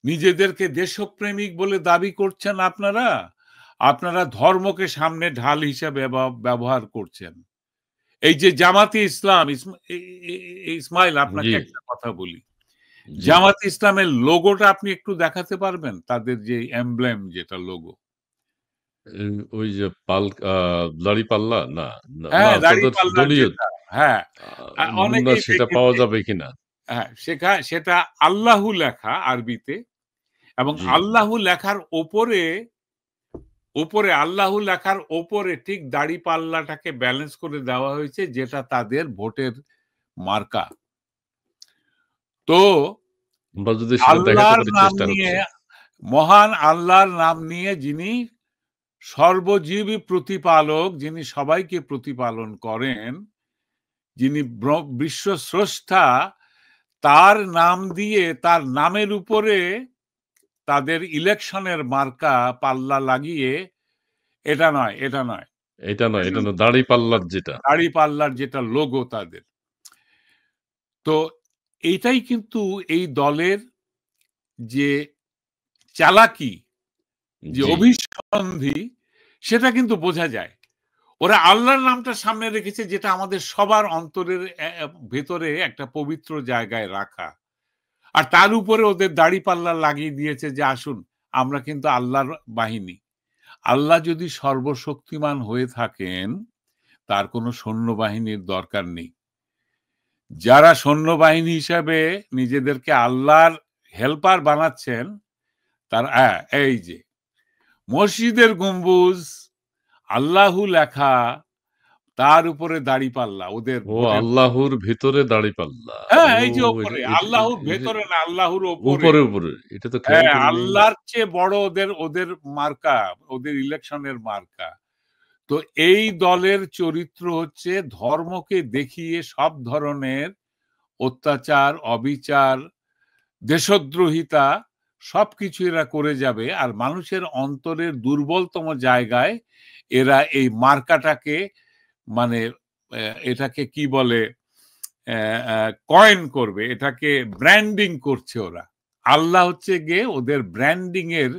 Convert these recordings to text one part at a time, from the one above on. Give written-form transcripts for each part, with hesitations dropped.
নিজেদেরকে দেশপ্রেমিক বলে দাবি করছেন আপনারা, আপনারা ধর্মকে সামনে ঢাল হিসেবে ব্যবহার করছেন। এই যে জামাতে ইসলাম, ইসমাইল আপনাকে জি, একটা কথা বলি, জি। জামাতে ইসলামের লোগোটা আপনি একটু দেখাতে পারবেন? তাদের যে এমব্লেম, যেটা লোগো। ওই যে দাঁড়িপাল্লা? না, না, না, হ্যাঁ, তাদের দাঁড়িপাল্লার দলীয় যেটা। হ্যাঁ, না, অনেকেই সেটা পাওয়া দেখেছে। যাবে কিনা? হ্যাঁ, সেটা আল্লাহু লেখা আরবিতে, এবং জি। আল্লাহু লেখার ওপরে আল্লাহু লেখার ওপরে ঠিক দাঁড়িপাল্লাটাকে ব্যালেন্স করে দেওয়া হয়েছে, যেটা তাদের ভোটের মার্কা। তো আমরা যদি সেটা দেখাতে আল্লাহর পারি, নাম চেষ্টা নিয়ে, হচ্ছে। মহান আল্লাহর নাম নিয়ে, যিনি সর্বজীবী প্রতিপালক, যিনি সবাইকে প্রতিপালন করেন, যিনি বিশ্ব স্রষ্টা, তার নাম দিয়ে, তার নামের উপরে তাদের ইলেকশনের মার্কা পাল্লা লাগিয়ে, এটা নয়, এটা নয়, এটা নয়, এটা নয়, দাঁড়িপাল্লার যেটা। দাঁড়িপাল্লার যেটা লোগো তাদের। তো এইটাই কিন্তু এই দলের যে চালাকি, যে জি। অভিসন্ধি, সেটা কিন্তু বোঝা যায়। ওরা আল্লাহর নামটা সামনে রেখেছে, যেটা আমাদের সবার অন্তরের ভেতরে একটা পবিত্র জায়গায় রাখা। আর তার উপরে ওদের দাড়িপাল্লা লাগিয়ে দিয়েছে যে আসুন, আমরা কিন্তু আল্লাহর বাহিনী। আল্লাহ যদি সর্বশক্তিমান হয়ে থাকেন, তার কোনো সৈন্যবাহিনীর দরকার নেই। যারা সৈন্যবাহিনী হিসাবে নিজেদেরকে আল্লাহর হেল্পার বানাচ্ছেন, তার এই যে মসজিদের গম্বুজ, আল্লাহু লেখা, তার উপরে দাড়িপাল্লা, ওদের ও ভোটের। আল্লাহর ভিতরে দাঁড়িপাল্লা। হ্যাঁ, ও এই যে এটা ওপরে, এটা আল্লাহর এটা ভেতরে না, আল্লাহর ওপরে। উপরে, উপরে। এটা তো খেয়াল হ্যাঁ, করি নাই। আল্লাহর চেয়ে বড় ওদের ওদের মার্কা, ওদের ইলেকশনের মার্কা। তো এই দলের চরিত্র হচ্ছে ধর্মকে দেখিয়ে সব ধরনের অত্যাচার, অবিচার, দেশদ্রোহিতা সবকিছু এরা করে যাবে। আর মানুষের অন্তরের দুর্বলতম জায়গায় এরা এই মার্কাটাকে, মানে এটাকে কি বলে, কয়েন করবে, এটাকে ব্র্যান্ডিং করছে ওরা। আল্লাহ হচ্ছে গিয়ে ওদের ব্র্যান্ডিং এর,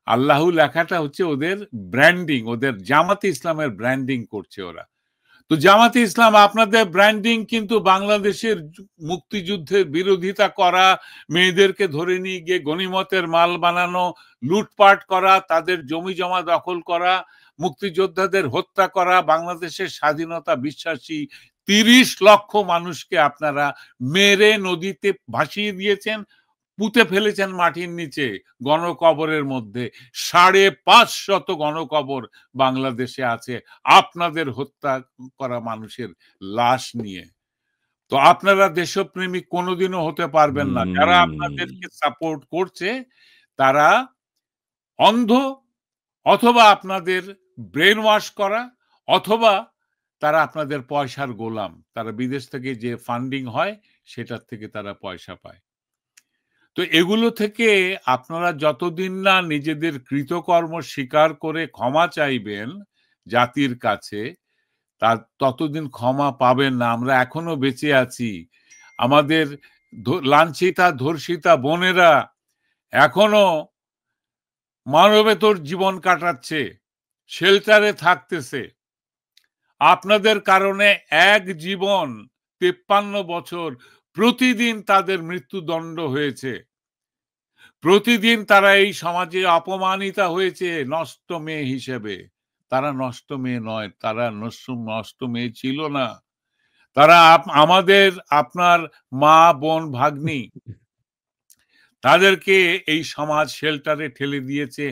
আল্লাহু লেখাটা হচ্ছে ওদের ব্র্যান্ডিং, ওদের জামাতে ইসলামের ব্র্যান্ডিং করছে ওরা। তো জামাতে ইসলাম আপনাদের ব্র্যান্ডিং কিন্তু বাংলাদেশের মুক্তিযুদ্ধের বিরোধিতা করা, মেয়েদেরকে ধরে নিয়ে গিয়ে গনিমতের মাল বানানো, লুটপাট করা, তাদের জমি জমা দখল করা, মুক্তিযোদ্ধাদের হত্যা করা, বাংলাদেশের স্বাধীনতা বিশ্বাসী ৩০ লক্ষ মানুষকে আপনারা মেরে নদীতে ভাসিয়ে দিয়েছেন, পুঁতে ফেলেছেন মাটির নিচে, গণকবরের মধ্যে। ৫৫০ গণকবর বাংলাদেশে আছে আপনাদের হত্যা করা মানুষের লাশ নিয়ে। তো আপনারা দেশপ্রেমিক কোনোদিনও হতে পারবেন না। যারা হুম। আপনাদেরকে সাপোর্ট করছে, তারা অন্ধ, অথবা আপনাদের ব্রেন ওয়াশ করা, অথবা তারা আপনাদের পয়সার গোলাম। তারা বিদেশ থেকে যে ফান্ডিং হয়, সেটার থেকে তারা পয়সা পায়। তো এগুলো থেকে আপনারা যতদিন না নিজেদের কৃতকর্ম স্বীকার করে ক্ষমা চাইবেন জাতির কাছে, তার ততদিন ক্ষমা পাবেন না। আমরা এখনো বেঁচে আছি। আমাদের লাঞ্ছিতা ধর্ষিতা বোনেরা এখনো মানবেতর জীবন কাটাচ্ছে, শেল্টারে থাকতেছে। আপনাদের কারণে এক জীবন, ৫৩ বছর, প্রতিদিন তাদের মৃত্যুদণ্ড হয়েছে। প্রতিদিন তারা এই সমাজে অপমানিতা হয়েছে নষ্ট মেয়ে হিসেবে। তারা নষ্ট মেয়ে নয়, তারা নষ্ট মেয়ে ছিল না। তারা আমাদের, আপনার মা, বোন, ভাগ্নি। তাদেরকে এই সমাজ শেল্টারে ঠেলে দিয়েছে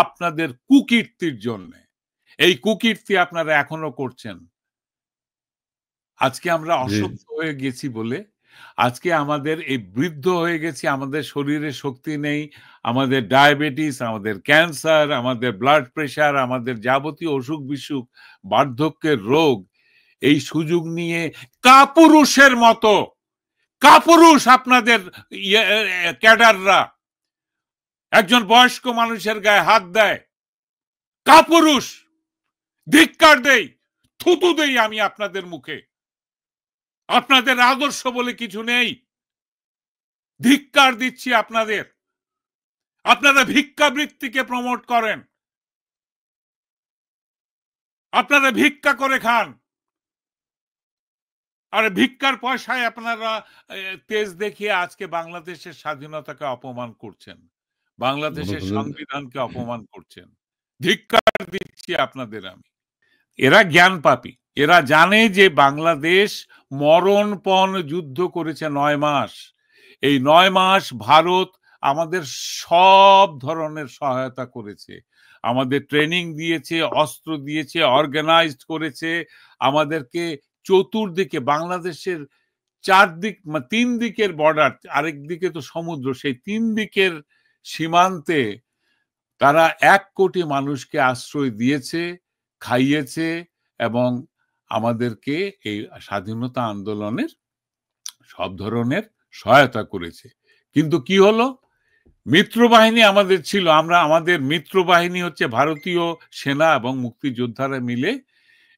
আপনাদের কুকীর্তির জন্যে। এই কুকীর্তি আপনারা এখনো করছেন। আজকে আমরা জি। অসুস্থ হয়ে গেছি বলে, আজকে আমাদের এই বৃদ্ধ হয়ে গেছি, আমাদের শরীরে শক্তি নেই, আমাদের ডায়াবেটিস, আমাদের ক্যান্সার, আমাদের ব্লাড প্রেশার, আমাদের যাবতীয় অসুখ-বিসুখ, বার্ধক্যের রোগ, এই সুযোগ নিয়ে কাপুরুষের মতো, কাপুরুষ আপনাদের ক্যাডাররা একজন বয়স্ক মানুষের গায়ে হাত দেয়, কাপুরুষ। ধিক্কার দেই, থুতু দেই আমি আপনাদের মুখে। আপনাদের আদর্শ বলে কিছু নেই। ধিক্কার দিচ্ছি আপনাদের। আপনারা ভিক্ষাবৃত্তিকে প্রমোট করেন, আপনারা ভিক্ষা করে খান, আর ভিক্ষার পয়সায় আপনারা তেজ দেখিয়ে আজকে বাংলাদেশের স্বাধীনতাকে অপমান করছেন, বাংলাদেশের সংবিধানকে অপমান করছেন। ধিক্কার দিচ্ছি আপনাদের আমি। এরা জ্ঞান পাপী, এরা জানে যে বাংলাদেশ মরণপণ যুদ্ধ করেছে 9 মাস। এই 9 মাস ভারত আমাদের সব ধরনের সহায়তা করেছে, আমাদের ট্রেনিং দিয়েছে, অস্ত্র দিয়েছে, অর্গানাইজড করেছে, আমাদেরকে চতুর্দিকে বাংলাদেশের 3 দিকের বর্ডার, আরেক দিকে তো সমুদ্র, সেই 3 দিকের সীমান্তে তারা 1 কোটি মানুষকে আশ্রয় দিয়েছে, খাইয়েছে এবং আমাদেরকে এই স্বাধীনতা আন্দোলনের সব ধরনের সহায়তা করেছে। কিন্তু কি হলো, মিত্রবাহিনী আমাদের ছিল, আমাদের মিত্রবাহিনী হচ্ছে ভারতীয় সেনা এবং মুক্তিযোদ্ধারা মিলে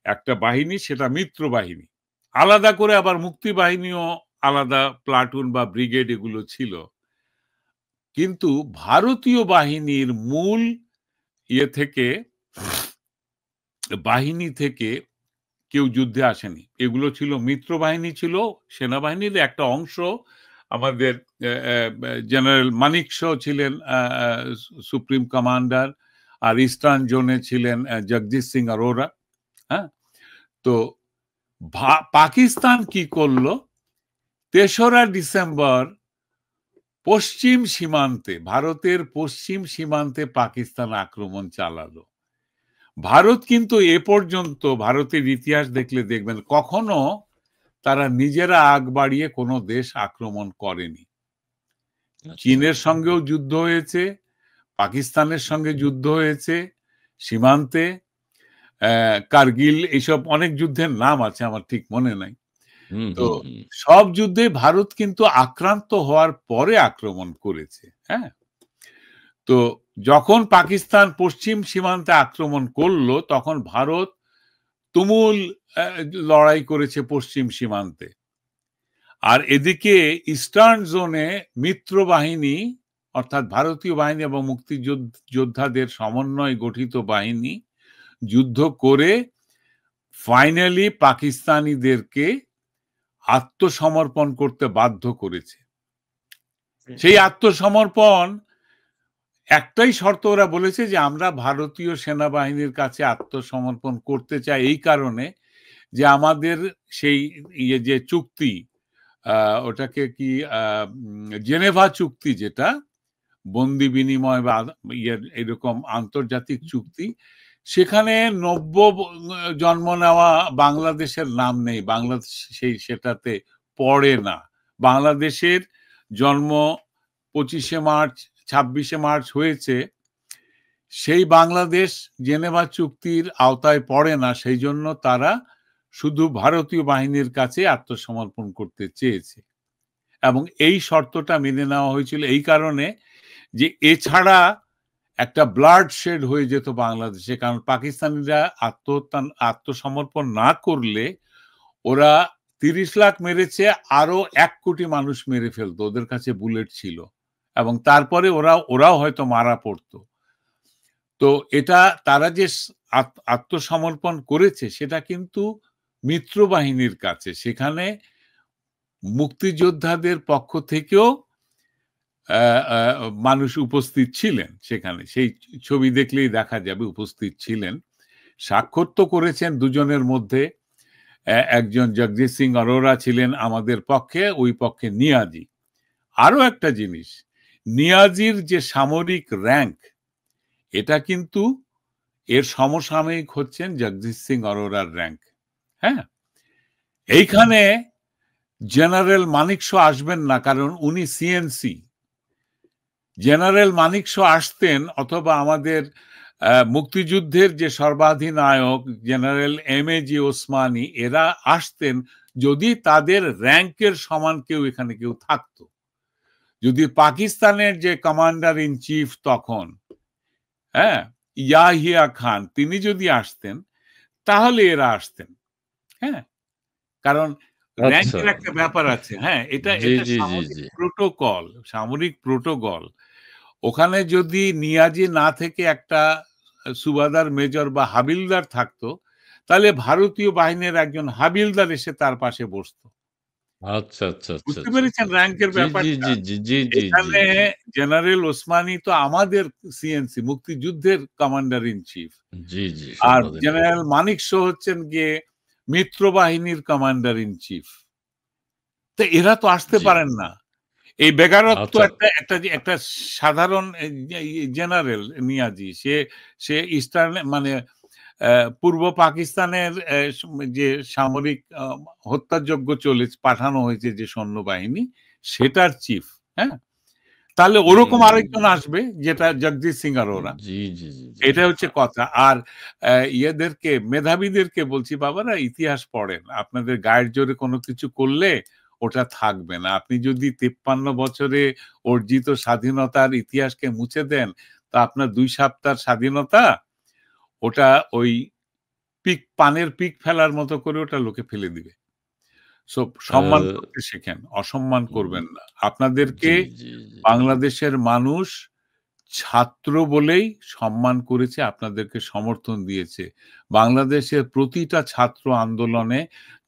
একটা বাহিনী, সেটা মিত্রবাহিনী। আলাদা করে আবার মুক্তিবাহিনীও আলাদা প্লাটুন বা ব্রিগেড এগুলো ছিল। কিন্তু ভারতীয় বাহিনীর মূল বাহিনী থেকে কেউ যুদ্ধে আসেনি, এগুলো ছিল মিত্রবাহিনী, ছিল সেনাবাহিনীর একটা অংশ। আমাদের জেনারেল মানিক শ ছিলেন সুপ্রিম কমান্ডার, আর ইস্টার্ন জোনে ছিলেন জগজিৎ সিং অরোরা। হ্যাঁ, তো পাকিস্তান কি করলো, 3রা ডিসেম্বর পশ্চিম সীমান্তে, ভারতের পশ্চিম সীমান্তে পাকিস্তান আক্রমণ চালালো। ভারত কিন্তু এ পর্যন্ত, ভারতের ইতিহাস দেখলে দেখবেন, কখনো তারা নিজেরা আগ বাড়িয়ে কোনো দেশ আক্রমণ করেনি। চীনের সঙ্গেও যুদ্ধ হয়েছে, পাকিস্তানের সঙ্গে যুদ্ধ হয়েছে সীমান্তে, কার্গিল, এইসব অনেক যুদ্ধের নাম আছে, আমার ঠিক মনে নাই। তো সব যুদ্ধে ভারত কিন্তু আক্রান্ত হওয়ার পরে আক্রমণ করেছে। হ্যাঁ, তো যখন পাকিস্তান পশ্চিম সীমান্তে আক্রমণ করলো, তখন ভারত তুমুল লড়াই করেছে পশ্চিম সীমান্তে। আর এদিকে ইস্টার্ন জোনে মিত্র বাহিনী, অর্থাৎ ভারতীয় বাহিনী এবং মুক্তিযোদ্ধাদের সমন্বয়ে গঠিত বাহিনী যুদ্ধ করে ফাইনালি পাকিস্তানিদেরকে আত্মসমর্পণ করতে বাধ্য করেছে। সেই আত্মসমর্পণ, একটাই শর্ত ওরা বলেছে যে আমরা ভারতীয় সেনাবাহিনীর কাছে আত্মসমর্পণ করতে চাই এই কারণে যে আমাদের সেই যে চুক্তি, ওটাকে কি জেনেভা চুক্তি, যেটা বন্দি বিনিময় বা এরকম আন্তর্জাতিক চুক্তি, সেখানে নব্য জন্ম নেওয়া বাংলাদেশের নাম নেই, বাংলাদেশ সেটাতে পড়ে না। বাংলাদেশের জন্ম 25শে মার্চ 26শে মার্চ হয়েছে, সেই বাংলাদেশ জেনেভা চুক্তির আওতায় পড়ে না, সেই জন্য তারা শুধু ভারতীয় বাহিনীর কাছে আত্মসমর্পণ করতে চেয়েছে। এবং এই শর্তটা মেনে নেওয়া হয়েছিল এই কারণে যে এছাড়া একটা ব্লাড শেড হয়ে যেত বাংলাদেশে, কারণ পাকিস্তানিরা আত্মসমর্পণ না করলে ওরা 30 লাখ মেরেছে, আরো 1 কোটি মানুষ মেরে ফেলতো, ওদের কাছে বুলেট ছিল, এবং তারপরে ওরাও হয়তো মারা পড়তো। তো এটা তারা যে আত্মসমর্পণ করেছে সেটা কিন্তু মিত্রবাহিনীর কাছে, সেখানে মুক্তিযোদ্ধাদের পক্ষ থেকেও মানুষ উপস্থিত ছিলেন সেখানে, সেই ছবি দেখলেই দেখা যাবে উপস্থিত ছিলেন। স্বাক্ষর তো করেছেন দুজনের মধ্যে, একজন জগজিৎ সিং অরোরা ছিলেন আমাদের পক্ষে, ওই পক্ষে নিয়াজি। আরো একটা জিনিস, নিয়াজির যে সামরিক র্যাঙ্ক, এটা কিন্তু এর সমসাময়িক হচ্ছেন জগজিৎ সিং অরোরার র্যাঙ্ক। হ্যাঁ, এইখানে জেনারেল মানিক শ আসবেন না, কারণ উনি সিএনসি। জেনারেল মানিক শ আসতেন, অথবা আমাদের মুক্তিযুদ্ধের যে সর্বাধিনায়ক জেনারেল এম.এ.জি. ওসমানী, এরা আসতেন যদি তাদের র্যাঙ্কের সমান এখানে কেউ থাকতো। যদি পাকিস্তানের যে কমান্ডার ইন চিফ তখন, হ্যাঁ, ইয়াহিয়া খান, তিনি যদি আসতেন তাহলে এরা আসতেন। হ্যাঁ, কারণ র্যাঙ্কের একটা ব্যাপার আছে। হ্যাঁ, এটা সামরিক প্রোটোকল, সামরিক প্রোটোকল। ওখানে যদি নিয়াজি না থেকে একটা সুবাদার, মেজর বা হাবিলদার থাকতো, তাহলে ভারতীয় বাহিনীর একজন হাবিলদার এসে তার পাশে বসতো। আচ্ছা, আচ্ছা, আচ্ছা, বুঝতে আচ্ছা, পেরেছেন আচ্ছা, আচ্ছা। র‍্যাংকের জি, জি, ব্যাপারটা? জি, জি, জি, জি, জি, এখানে জি। জেনারেল ওসমানী তো আমাদের সিএনসি, মুক্তিযুদ্ধের কমান্ডার ইন চিফ। জি, জি, আর স্বাধীনতা। জেনারেল মানিক শো হচ্ছেন গিয়ে মিত্র বাহিনীর কমান্ডার ইন চিফ। তো এরা তো আসতে জি। পারেন না। এই বেগারত্ব আচ্ছা। একটা সাধারণ জেনারেল নিয়াজি। সে ইস্টার্ন মানে পূর্ব পাকিস্তানের যে সামরিক হত্যাযজ্ঞ পাঠানো হয়েছে যে সৈন্যবাহিনী, সেটার চিফ, হ্যাঁ? তাহলে ওরকম আরেকজন হুম। আসবে, যেটা জগজিৎ সিং আরোরা। জি, জি, জি, জি। এটা হচ্ছে কথা। আর ইয়েদেরকে, মেধাবীদেরকে বলছি, বাবারা ইতিহাস পড়েন। আপনাদের গায়ের জোরে কোনো কিছু করলে ওটা থাকবে না। আপনি যদি ৫৩ বছরে অর্জিত স্বাধীনতার ইতিহাসকে মুছে দেন, তো আপনার ২ সপ্তাহের স্বাধীনতা, ওটা ওই পানের পিক ফেলার মতো করে ওটা লোকে ফেলে দিবে। সো আ সম্মান করতে শেখেন, অসম্মান উম করবেন না। আপনাদেরকে জি, জি, জি। বাংলাদেশের মানুষ ছাত্র বলেই সম্মান করেছে, আপনাদেরকে সমর্থন দিয়েছে। বাংলাদেশের প্রতিটা ছাত্র আন্দোলনে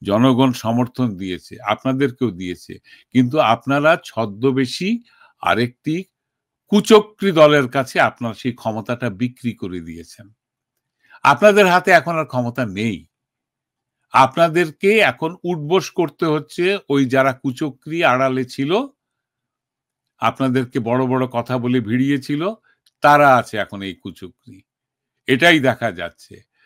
জনগণ সমর্থন দিয়েছে, আপনাদেরকেও দিয়েছে। কিন্তু আপনারা ছদ্মবেশী আরেকটি কুচক্রী দলের কাছে আপনার সেই ক্ষমতাটা বিক্রি করে দিয়েছেন। আপনাদের হাতে এখন আর ক্ষমতা নেই। আপনাদেরকে এখন উঠবোস করতে হচ্ছে ওই যারা কুচক্রী আড়ালে ছিল, আপনাদেরকে বড়, বড় কথা বলে ভিড়িয়েছিল, তারা আছে এখন এই কুচক্রী। এটাই দেখা যাচ্ছে।